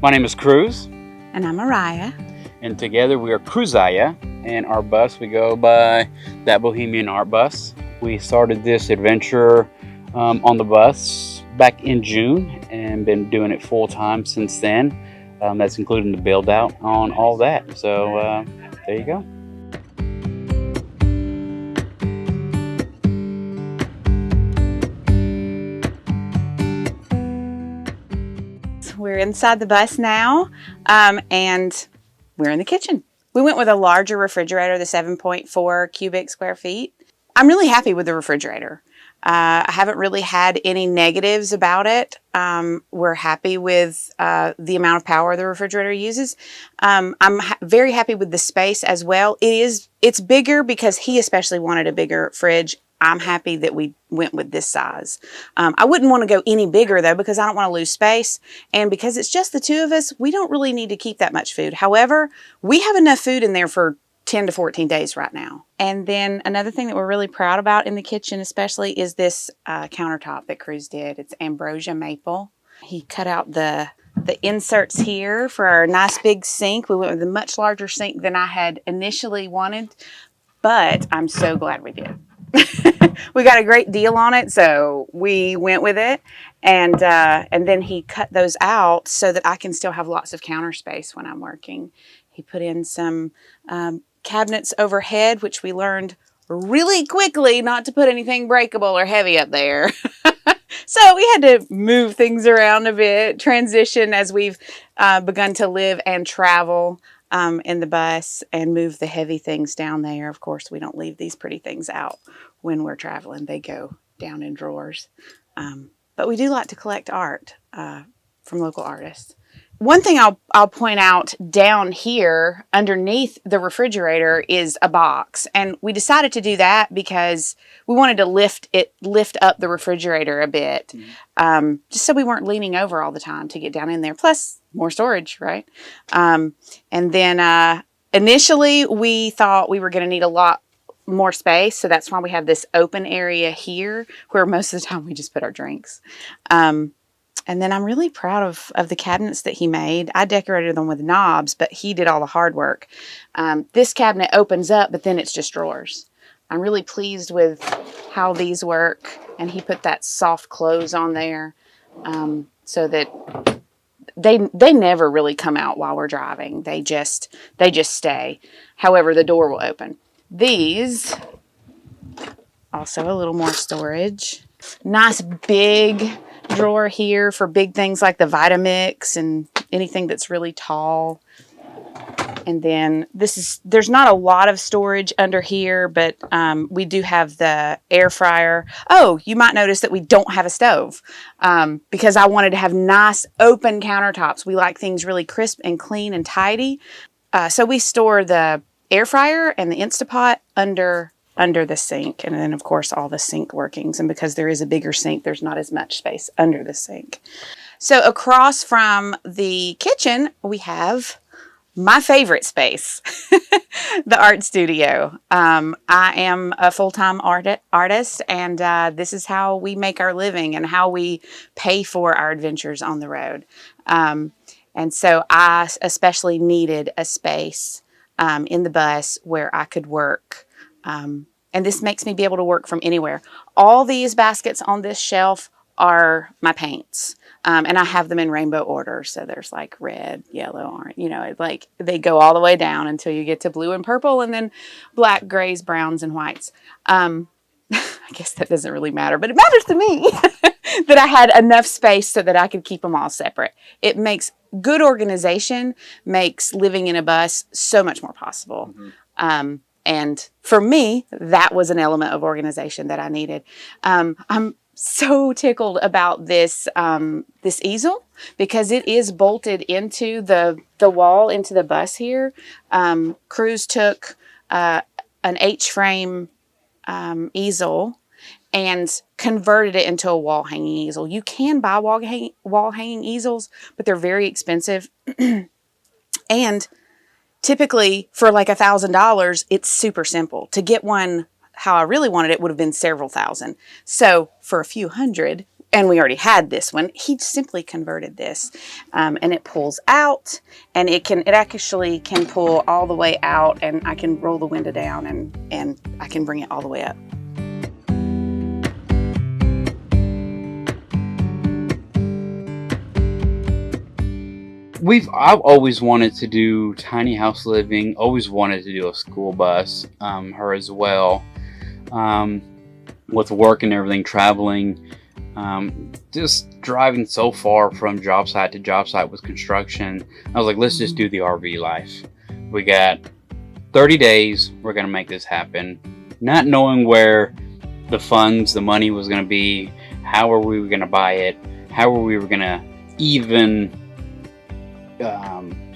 My name is Cruz. And I'm Mariah. And together we are Cruziah. And our bus, we go by that Bohemian Art Bus. We started this adventure on the bus back in June and been doing it full time since then. That's including the build out on all that. So there you go. We're inside the bus now, and we're in the kitchen. We went with a larger refrigerator, the 7.4 cubic square feet. I'm really happy with the refrigerator. I haven't really had any negatives about it. We're happy with the amount of power the refrigerator uses. I'm very happy with the space as well. It's bigger because he especially wanted a bigger fridge. I'm happy that we went with this size. I wouldn't want to go any bigger though, because I don't want to lose space. And because it's just the two of us, we don't really need to keep that much food. However, we have enough food in there for 10 to 14 days right now. And then another thing that we're really proud about in the kitchen especially is this countertop that Cruz did. It's ambrosia maple. He cut out the inserts here for our nice big sink. We went with a much larger sink than I had initially wanted, but I'm so glad we did. We got a great deal on it, so we went with it. And then he cut those out so that I can still have lots of counter space when I'm working. He put in some cabinets overhead, which we learned really quickly not to put anything breakable or heavy up there. So we had to move things around a bit, transition as we've begun to live and travel in the bus, and move the heavy things down there. Of course, we don't leave these pretty things out when we're traveling. They go down in drawers. But we do like to collect art from local artists. One thing I'll point out down here underneath the refrigerator is a box. And we decided to do that because we wanted to lift up the refrigerator a bit, just so we weren't leaning over all the time to get down in there. Plus more storage, right? And then initially we thought we were going to need a lot more space. So that's why we have this open area here where most of the time we just put our drinks. And then I'm really proud of the cabinets that he made. I decorated them with knobs, but he did all the hard work. This cabinet opens up, but then it's just drawers. I'm really pleased with how these work. And he put that soft close on there so that they never really come out while we're driving. They just stay. However, the door will open. These, also a little more storage. Nice big drawer here for big things like the Vitamix and anything that's really tall. And then there's not a lot of storage under here, but we do have the air fryer. Oh, you might notice that we don't have a stove because I wanted to have nice open countertops. We like things really crisp and clean and tidy. So we store the air fryer and the Instapot under the sink, and then of course all the sink workings. And because there is a bigger sink, there's not as much space under the sink. So across from the kitchen, we have my favorite space, the art studio. I am a full-time artist, and this is how we make our living and how we pay for our adventures on the road. And so I especially needed a space in the bus where I could work. And this makes me be able to work from anywhere. All these baskets on this shelf are my paints. And I have them in rainbow order. So there's like red, yellow, orange, like they go all the way down until you get to blue and purple, and then black, grays, browns, and whites. I guess that doesn't really matter, but it matters to me that I had enough space so that I could keep them all separate. It makes good organization, makes living in a bus so much more possible. Mm-hmm. And for me, that was an element of organization that I needed. I'm so tickled about this easel because it is bolted into the wall, into the bus here. Cruz took an H-frame easel and converted it into a wall hanging easel. You can buy wall hanging easels, but they're very expensive. And typically for like $1,000, it's super simple. To get one how I really wanted it would have been several thousand. So for a few hundred, and we already had this one. He simply converted this, and it pulls out, and it actually can pull all the way out, and I can roll the window down, and I can bring it all the way up. I've always wanted to do tiny house living, always wanted to do a school bus, her as well. With work and everything, traveling, just driving so far from job site to job site with construction, I was like, let's just do the RV life. We got 30 days, we're gonna make this happen. Not knowing where the funds, the money was gonna be, how are we gonna buy it, how are we gonna even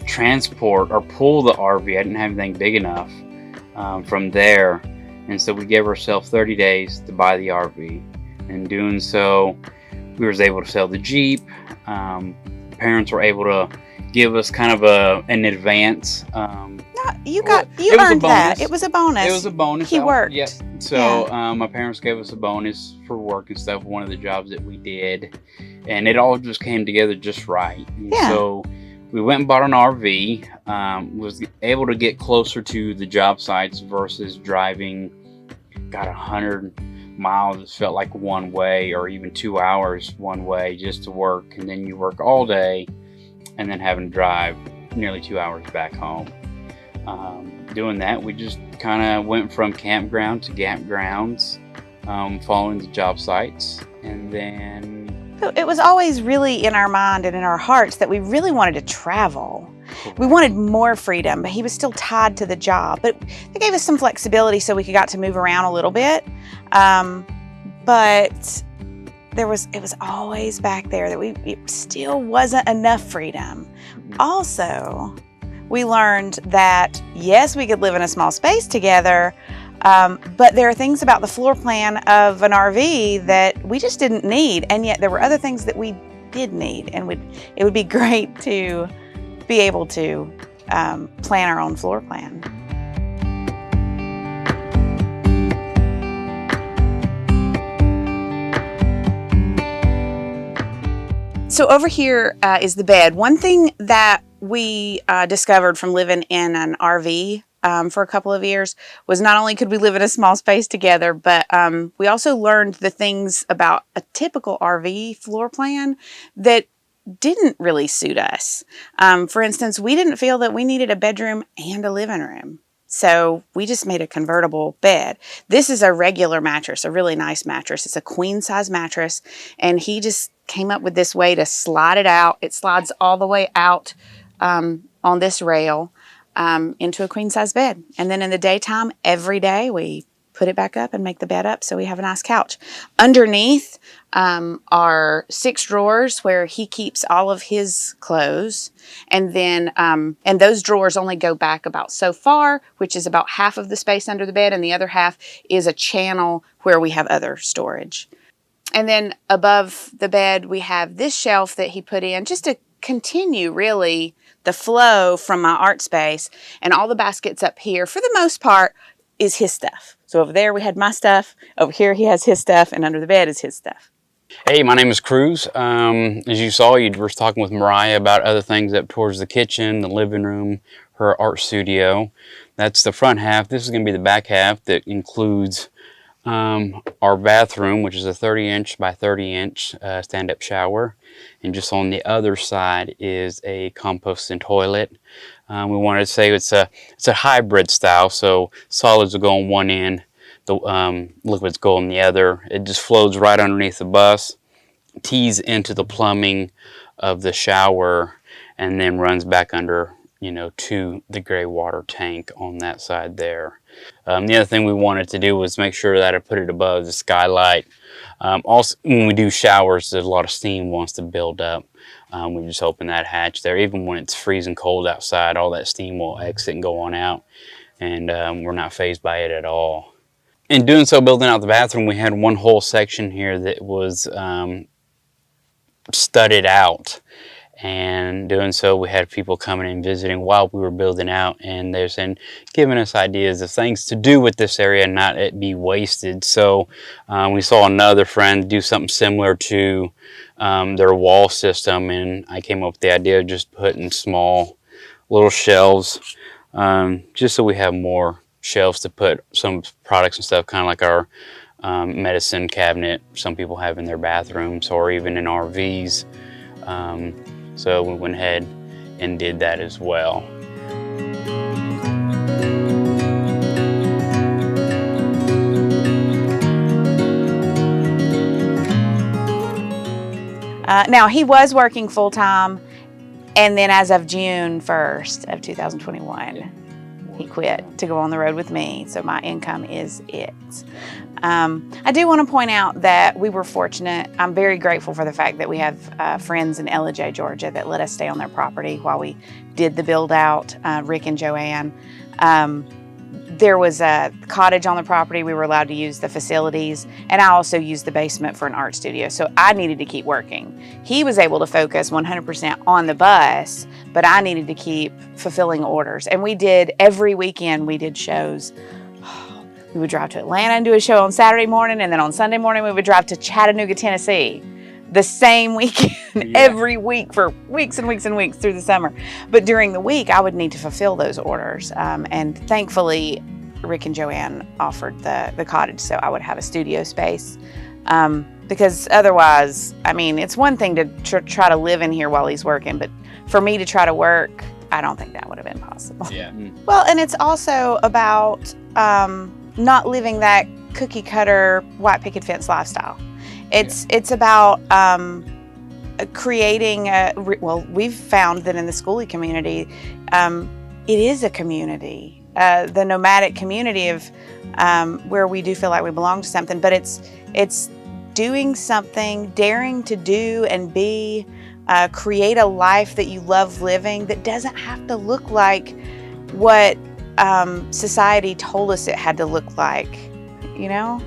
transport or pull the RV. I didn't have anything big enough from there, and so we gave ourselves 30 days to buy the RV. In doing so, we was able to sell the Jeep. Parents were able to give us kind of an advance. You earned that. It was a bonus. It was a bonus. He worked. Yeah. So my parents gave us a bonus for work and stuff. One of the jobs that we did, and it all just came together just right. And so we went and bought an RV. Was able to get closer to the job sites versus driving, 100 miles. It felt like one way, or even 2 hours one way just to work, and then you work all day, and then having to drive nearly 2 hours back home. Doing that, we just kind of went from campground to campgrounds, following the job sites, and then it was always really in our mind and in our hearts that we really wanted to travel. We wanted more freedom, but he was still tied to the job. But they gave us some flexibility so we got to move around a little bit. But it was always back there that it still wasn't enough freedom. Also, we learned that yes, we could live in a small space together, but there are things about the floor plan of an RV that we just didn't need, and yet there were other things that we did need, and it would be great to be able to plan our own floor plan. So over here is the bed. One thing that we discovered from living in an RV for a couple of years was not only could we live in a small space together, but we also learned the things about a typical RV floor plan that didn't really suit us. For instance, we didn't feel that we needed a bedroom and a living room. So we just made a convertible bed. This is a regular mattress, a really nice mattress. It's a queen size mattress, and he just came up with this way to slide it out. It slides all the way out on this rail into a queen size bed. And then in the daytime, every day, we put it back up and make the bed up so we have a nice couch. Underneath are 6 drawers where he keeps all of his clothes. And then, and those drawers only go back about so far, which is about half of the space under the bed, and the other half is a channel where we have other storage. And then above the bed, we have this shelf that he put in just to continue really the flow from my art space. And all the baskets up here, for the most part, is his stuff. So over there we had my stuff, over here he has his stuff, and under the bed is his stuff. Hey, my name is Cruz. As you saw, you were talking with Mariah about other things up towards the kitchen, the living room, her art studio. That's the front half. This is going to be the back half that includes our bathroom, which is a 30-inch by 30-inch stand-up shower. And just on the other side is a composting toilet. We wanted to say it's a hybrid style, so solids will go on one end, the liquids go on the other. It just flows right underneath the bus, tees into the plumbing of the shower, and then runs back under, to the gray water tank on that side there. The other thing we wanted to do was make sure that I put it above the skylight. Also, when we do showers, there's a lot of steam wants to build up. We just open that hatch there. Even when it's freezing cold outside, all that steam will exit and go on out, and we're not fazed by it at all. In doing so, building out the bathroom, we had one whole section here that was studded out, And doing so, we had people coming and visiting while we were building out, and they're saying, giving us ideas of things to do with this area and not it be wasted. So we saw another friend do something similar to their wall system, and I came up with the idea of just putting small little shelves, just so we have more shelves to put some products and stuff, kind of like our medicine cabinet some people have in their bathrooms or even in RVs. So we went ahead and did that as well. Now, he was working full-time, and then as of June 1st of 2021, he quit to go on the road with me, so my income is it. I do want to point out that we were fortunate. I'm very grateful for the fact that we have friends in Ellijay, Georgia that let us stay on their property while we did the build out, Rick and Joanne. There was a cottage on the property. We were allowed to use the facilities, and I also used the basement for an art studio, so I needed to keep working. He was able to focus 100% on the bus, but I needed to keep fulfilling orders. And we did, every weekend we did shows. We would drive to Atlanta and do a show on Saturday morning, and then on Sunday morning we would drive to Chattanooga, Tennessee, the same weekend, every week for weeks and weeks and weeks through the summer. But during the week, I would need to fulfill those orders. And thankfully, Rick and Joanne offered the cottage so I would have a studio space. Because otherwise, I mean, it's one thing to try to live in here while he's working, but for me to try to work, I don't think that would have been possible. Yeah. Well, and it's also about not living that cookie cutter white picket fence lifestyle. It's about creating well, we've found that in the schoolie community, it is a community, the nomadic community of where we do feel like we belong to something, but it's doing something, daring to do and be, create a life that you love living that doesn't have to look like what society told us it had to look like, you know?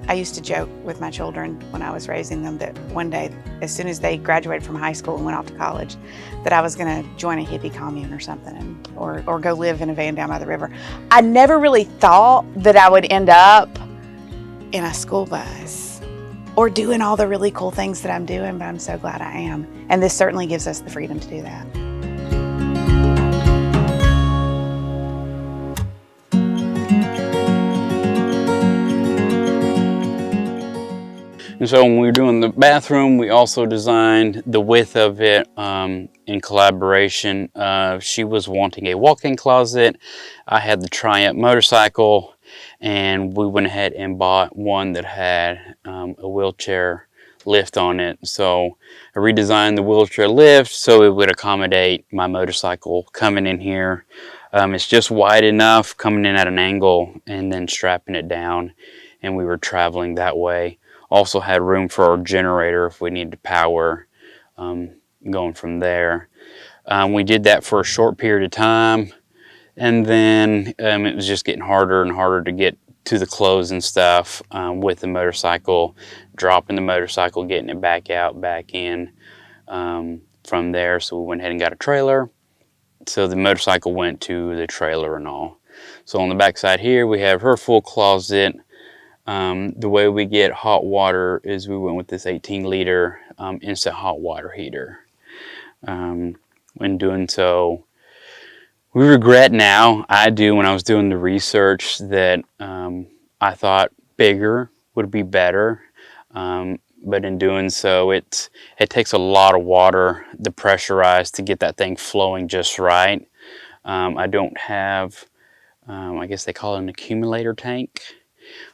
I used to joke with my children when I was raising them that one day, as soon as they graduated from high school and went off to college, that I was going to join a hippie commune or something, or go live in a van down by the river. I never really thought that I would end up in a school bus or doing all the really cool things that I'm doing, but I'm so glad I am. And this certainly gives us the freedom to do that. And so when we were doing the bathroom, we also designed the width of it in collaboration. She was wanting a walk-in closet. I had the Triumph motorcycle, and we went ahead and bought one that had a wheelchair lift on it. So I redesigned the wheelchair lift so it would accommodate my motorcycle coming in here. It's just wide enough coming in at an angle and then strapping it down, and we were traveling that way. Also had room for our generator if we needed power, going from there. We did that for a short period of time, and then it was just getting harder and harder to get to the clothes and stuff with the motorcycle, dropping the motorcycle, getting it back out, back in from there. So we went ahead and got a trailer. So the motorcycle went to the trailer and all. So on the back side here, we have her full closet. The way we get hot water is we went with this 18-liter instant hot water heater. When doing so, we regret now, I do, when I was doing the research, that I thought bigger would be better. But in doing so, it takes a lot of water to pressurize to get that thing flowing just right. I don't have, I guess they call it an accumulator tank.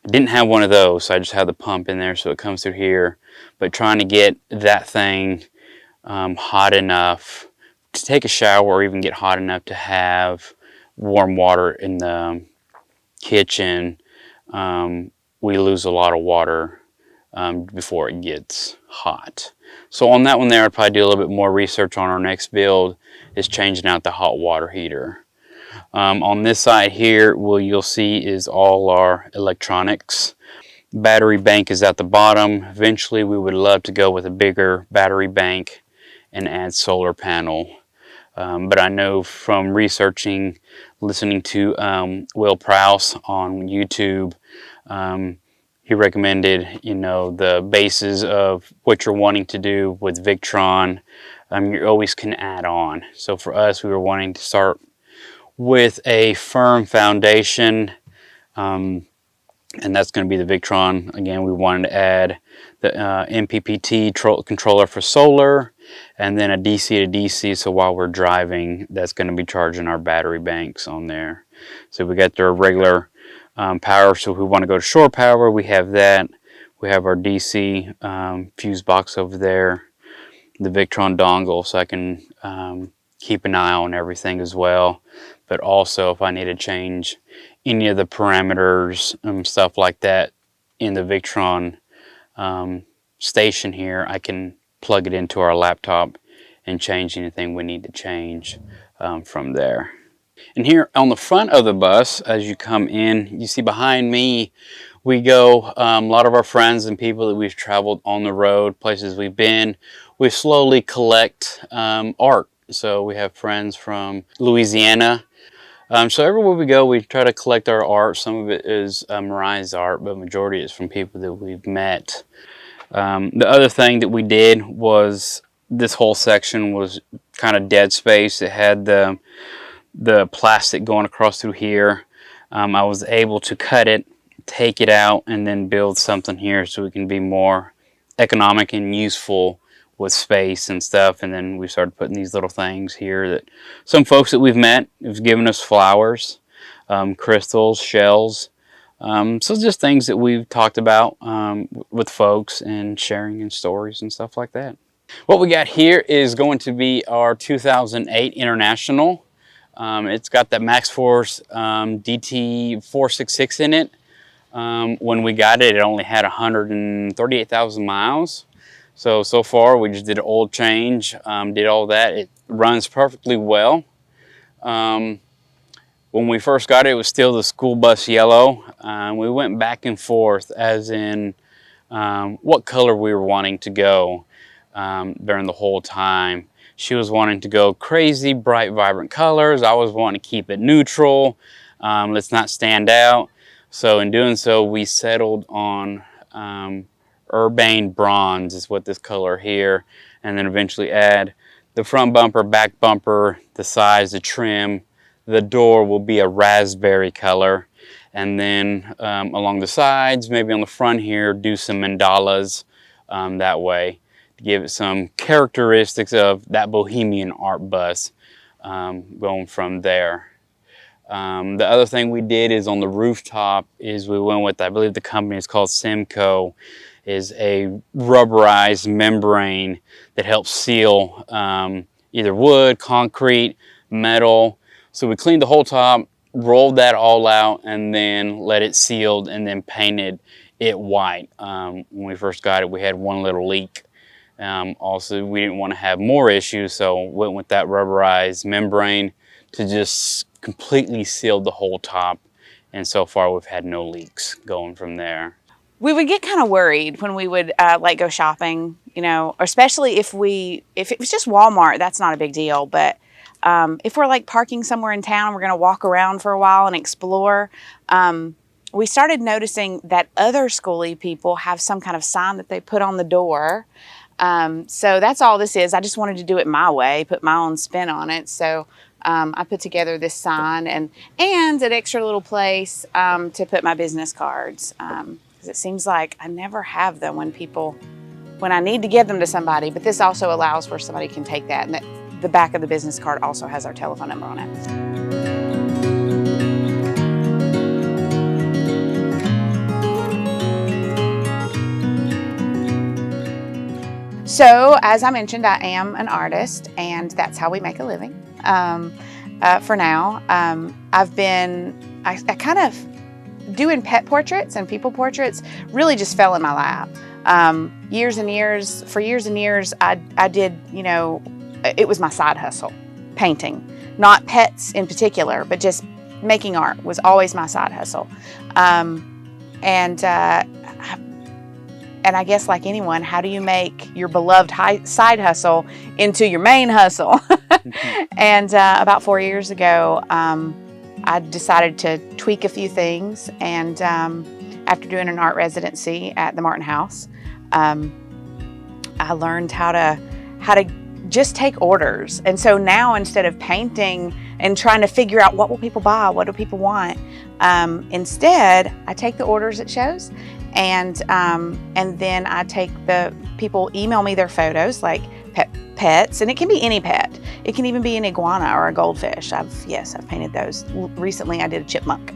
I didn't have one of those, so I just have the pump in there, so it comes through here. But trying to get that thing hot enough to take a shower, or even get hot enough to have warm water in the kitchen, we lose a lot of water before it gets hot. So on that one there, I'd probably do a little bit more research on our next build, is changing out the hot water heater. On this side here, what you'll see is all our electronics. Battery bank is at the bottom. Eventually we would love to go with a bigger battery bank and add solar panel. But I know from researching, listening to Will Prowse on YouTube, he recommended, you know, the basis of what you're wanting to do with Victron. You always can add on. So for us, we were wanting to start with a firm foundation, and that's going to be the Victron. Again, we wanted to add the MPPT controller for solar, and then a DC to DC, so while we're driving, that's going to be charging our battery banks on there. So we got their regular power, so if we want to go to shore power, we have that. We have our DC fuse box over there, the Victron dongle, so I can keep an eye on everything as well. But also, if I need to change any of the parameters and stuff like that in the Victron station here, I can plug it into our laptop and change anything we need to change from there. And here on the front of the bus, as you come in, you see behind me, we go, a lot of our friends and people that we've traveled on the road, places we've been, we slowly collect art. So we have friends from Louisiana. So everywhere we go, we try to collect our art. Some of it is Mariah's art, but majority is from people that we've met. The other thing that we did was this whole section was kind of dead space. It had the plastic going across through here. I was able to cut it, take it out, and then build something here so we can be more economic and useful with space and stuff. And then we started putting these little things here that some folks that we've met have given us: flowers, crystals, shells. So just things that we've talked about with folks and sharing in stories and stuff like that. What we got here is going to be our 2008 International. It's got that Max Force DT466 in it. When we got it, it only had 138,000 miles. So far, we just did an oil change, did all that. It runs perfectly well. When we first got it, it was still the school bus yellow. We went back and forth as in what color we were wanting to go during the whole time. She was wanting to go crazy, bright, vibrant colors. I was wanting to keep it neutral. Let's not stand out. So in doing so, we settled on Urbane Bronze is what this color here, and then eventually add the front bumper, back bumper, the size, the trim. The door will be a raspberry color, and then along the sides, maybe on the front here, do some mandalas that way to give it some characteristics of that bohemian art bus going from there. The other thing we did is on the rooftop is we went with, I believe the company is called Simco, is a rubberized membrane that helps seal either wood, concrete, metal. So we cleaned the whole top, rolled that all out, and then let it sealed and then painted it white. When we first got it, we had one little leak. Also, we didn't want to have more issues, so went with that rubberized membrane to just completely seal the whole top. And so far, we've had no leaks going from there. We would get kind of worried when we would like go shopping, you know, especially if it was just Walmart, that's not a big deal. But if we're like parking somewhere in town, we're going to walk around for a while and explore. We started noticing that other schoolie people have some kind of sign that they put on the door. So that's all this is. I just wanted to do it my way, put my own spin on it. So I put together this sign and an extra little place to put my business cards. Because it seems like I never have them when I need to give them to somebody, but this also allows where somebody can take that, and the back of the business card also has our telephone number on it. So, as I mentioned, I am an artist, and that's how we make a living for now. I kind of doing pet portraits and people portraits really just fell in my lap. For years and years, I did, you know, it was my side hustle, painting, not pets in particular, but just making art was always my side hustle. And And I guess like anyone, how do you make your beloved side hustle into your main hustle? And about 4 years ago, I decided to tweak a few things. And after doing an art residency at the Martin House, I learned how to just take orders. And so now, instead of painting and trying to figure out what will people buy, what do people want, instead I take the orders at shows, and then I take the people email me their photos, like pets, and it can be any pet. It can even be an iguana or a goldfish. I've painted those. Recently I did a chipmunk.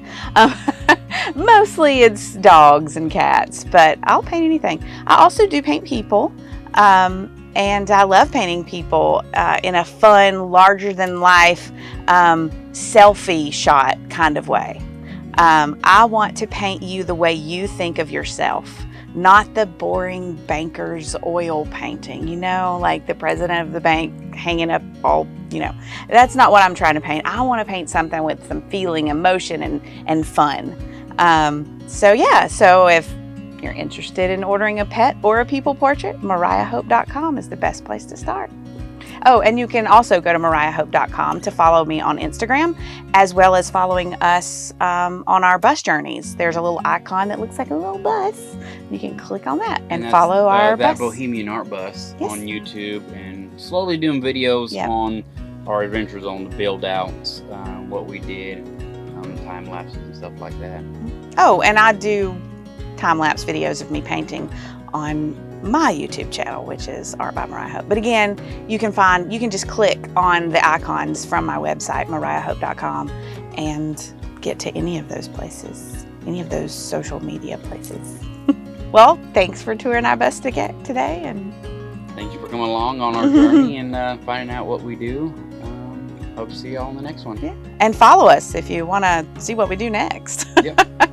Mostly it's dogs and cats, but I'll paint anything. I also do paint people, and I love painting people in a fun, larger-than-life, selfie shot kind of way. I want to paint you the way you think of yourself, not the boring banker's oil painting, like the president of the bank hanging up all, That's not what I'm trying to paint. I want to paint something with some feeling, emotion, and fun. So if you're interested in ordering a pet or a people portrait, mariahhope.com is the best place to start. Oh, and you can also go to mariahhope.com to follow me on Instagram, as well as following us on our bus journeys. There's a little icon that looks like a little bus. You can click on that and follow our that bus. Bohemian Art Bus on YouTube, and slowly doing videos on our adventures on the build outs, what we did, time lapses and stuff like that. Oh, and I do time-lapse videos of me painting on my YouTube channel, which is Art by Mariah Hope. But again, you can just click on the icons from my website, mariahhope.com, and get to any of those places, any of those social media places. Well, thanks for touring our bus today, and thank you for coming along on our journey and finding out what we do. Hope to see you all in the next one. Yeah, and follow us if you want to see what we do next. Yep.